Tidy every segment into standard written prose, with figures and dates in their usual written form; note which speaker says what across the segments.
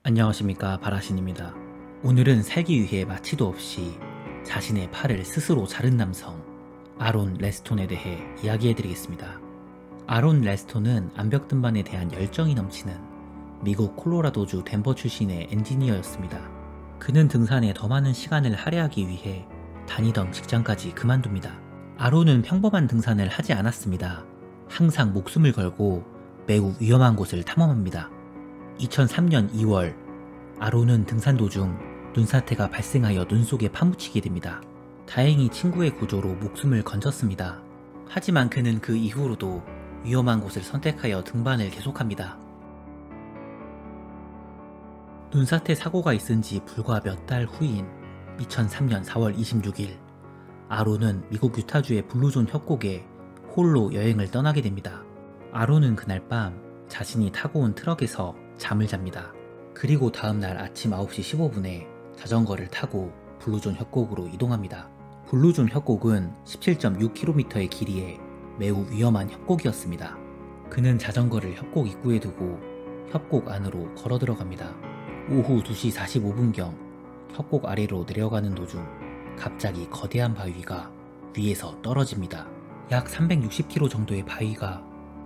Speaker 1: 안녕하십니까, 바라신입니다. 오늘은 살기 위해 마취도 없이 자신의 팔을 스스로 자른 남성 아론 레스톤에 대해 이야기해드리겠습니다. 아론 레스톤은 암벽 등반에 대한 열정이 넘치는 미국 콜로라도주 덴버 출신의 엔지니어였습니다. 그는 등산에 더 많은 시간을 할애하기 위해 다니던 직장까지 그만둡니다. 아론은 평범한 등산을 하지 않았습니다. 항상 목숨을 걸고 매우 위험한 곳을 탐험합니다. 2003년 2월, 아론은 등산 도중 눈사태가 발생하여 눈 속에 파묻히게 됩니다. 다행히 친구의 구조로 목숨을 건졌습니다. 하지만 그는 그 이후로도 위험한 곳을 선택하여 등반을 계속합니다. 눈사태 사고가 있은 지 불과 몇 달 후인 2003년 4월 26일, 아론은 미국 유타주의 블루존 협곡에 홀로 여행을 떠나게 됩니다. 아론은 그날 밤 자신이 타고 온 트럭에서 잠을 잡니다. 그리고 다음날 아침 9시 15분에 자전거를 타고 블루존 협곡으로 이동합니다. 블루존 협곡은 17.6km의 길이에 매우 위험한 협곡이었습니다. 그는 자전거를 협곡 입구에 두고 협곡 안으로 걸어 들어갑니다. 오후 2시 45분경 협곡 아래로 내려가는 도중 갑자기 거대한 바위가 위에서 떨어집니다. 약 360km 정도의 바위가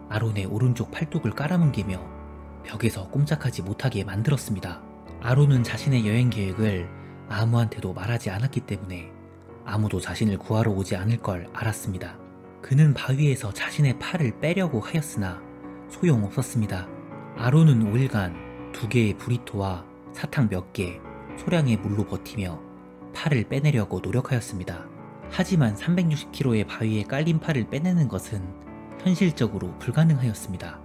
Speaker 1: 아론의 오른쪽 팔뚝을 깔아뭉개며 벽에서 꼼짝하지 못하게 만들었습니다. 아론은 자신의 여행 계획을 아무한테도 말하지 않았기 때문에 아무도 자신을 구하러 오지 않을 걸 알았습니다. 그는 바위에서 자신의 팔을 빼려고 하였으나 소용없었습니다. 아론은 5일간 2개의 브리토와 사탕 몇 개, 소량의 물로 버티며 팔을 빼내려고 노력하였습니다. 하지만 360kg의 바위에 깔린 팔을 빼내는 것은 현실적으로 불가능하였습니다.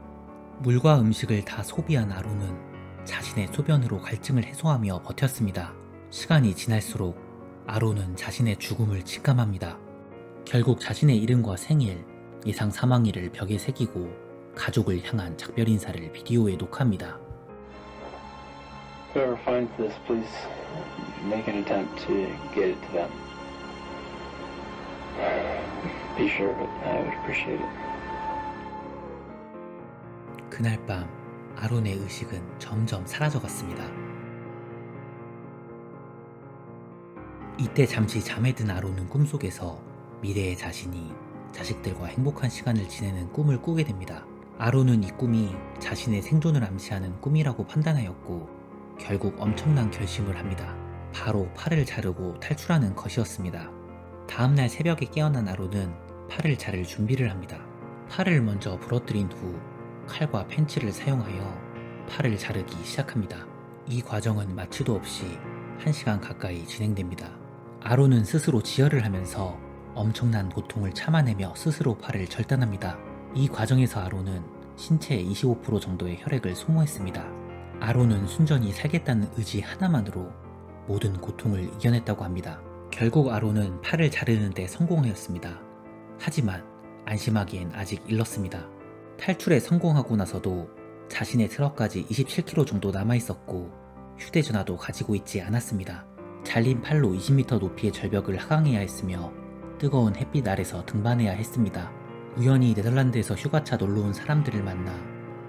Speaker 1: 물과 음식을 다 소비한 아론은 자신의 소변으로 갈증을 해소하며 버텼습니다. 시간이 지날수록 아론은 자신의 죽음을 직감합니다. 결국 자신의 이름과 생일, 예상 사망일을 벽에 새기고 가족을 향한 작별 인사를 비디오에 녹화합니다.
Speaker 2: Whoever finds this, please make an attempt to get it to them. Be sure of it. I would appreciate it.
Speaker 1: 그날 밤 아론의 의식은 점점 사라져갔습니다. 이때 잠시 잠에 든 아론은 꿈속에서 미래의 자신이 자식들과 행복한 시간을 지내는 꿈을 꾸게 됩니다. 아론은 이 꿈이 자신의 생존을 암시하는 꿈이라고 판단하였고 결국 엄청난 결심을 합니다. 바로 팔을 자르고 탈출하는 것이었습니다. 다음날 새벽에 깨어난 아론은 팔을 자를 준비를 합니다. 팔을 먼저 부러뜨린 후 칼과 펜치를 사용하여 팔을 자르기 시작합니다. 이 과정은 마취도 없이 1시간 가까이 진행됩니다. 아론은 스스로 지혈을 하면서 엄청난 고통을 참아내며 스스로 팔을 절단합니다. 이 과정에서 아론은 신체의 25% 정도의 혈액을 소모했습니다. 아론은 순전히 살겠다는 의지 하나만으로 모든 고통을 이겨냈다고 합니다. 결국 아론은 팔을 자르는 데 성공하였습니다. 하지만 안심하기엔 아직 일렀습니다. 탈출에 성공하고 나서도 자신의 트럭까지 27km 정도 남아있었고 휴대전화도 가지고 있지 않았습니다. 잘린 팔로 20m 높이의 절벽을 하강해야 했으며 뜨거운 햇빛 아래서 등반해야 했습니다. 우연히 네덜란드에서 휴가차 놀러온 사람들을 만나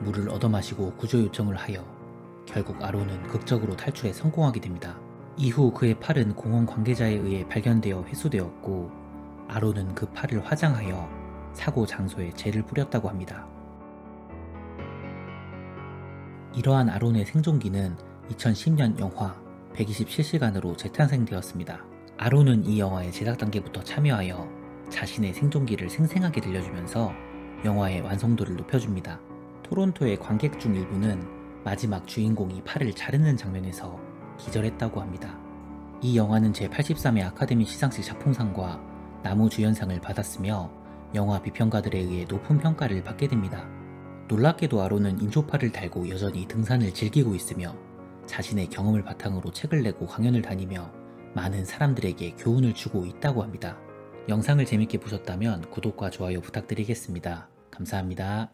Speaker 1: 물을 얻어마시고 구조 요청을 하여 결국 아론은 극적으로 탈출에 성공하게 됩니다. 이후 그의 팔은 공원 관계자에 의해 발견되어 회수되었고 아론은 그 팔을 화장하여 사고 장소에 젤을 뿌렸다고 합니다. 이러한 아론의 생존기는 2010년 영화 127시간으로 재탄생되었습니다. 아론은 이 영화의 제작 단계부터 참여하여 자신의 생존기를 생생하게 들려주면서 영화의 완성도를 높여줍니다. 토론토의 관객 중 일부는 마지막 주인공이 팔을 자르는 장면에서 기절했다고 합니다. 이 영화는 제83회 아카데미 시상식 작품상과 나무주연상을 받았으며 영화 비평가들에 의해 높은 평가를 받게 됩니다. 놀랍게도 아론은 인조팔을 달고 여전히 등산을 즐기고 있으며 자신의 경험을 바탕으로 책을 내고 강연을 다니며 많은 사람들에게 교훈을 주고 있다고 합니다. 영상을 재밌게 보셨다면 구독과 좋아요 부탁드리겠습니다. 감사합니다.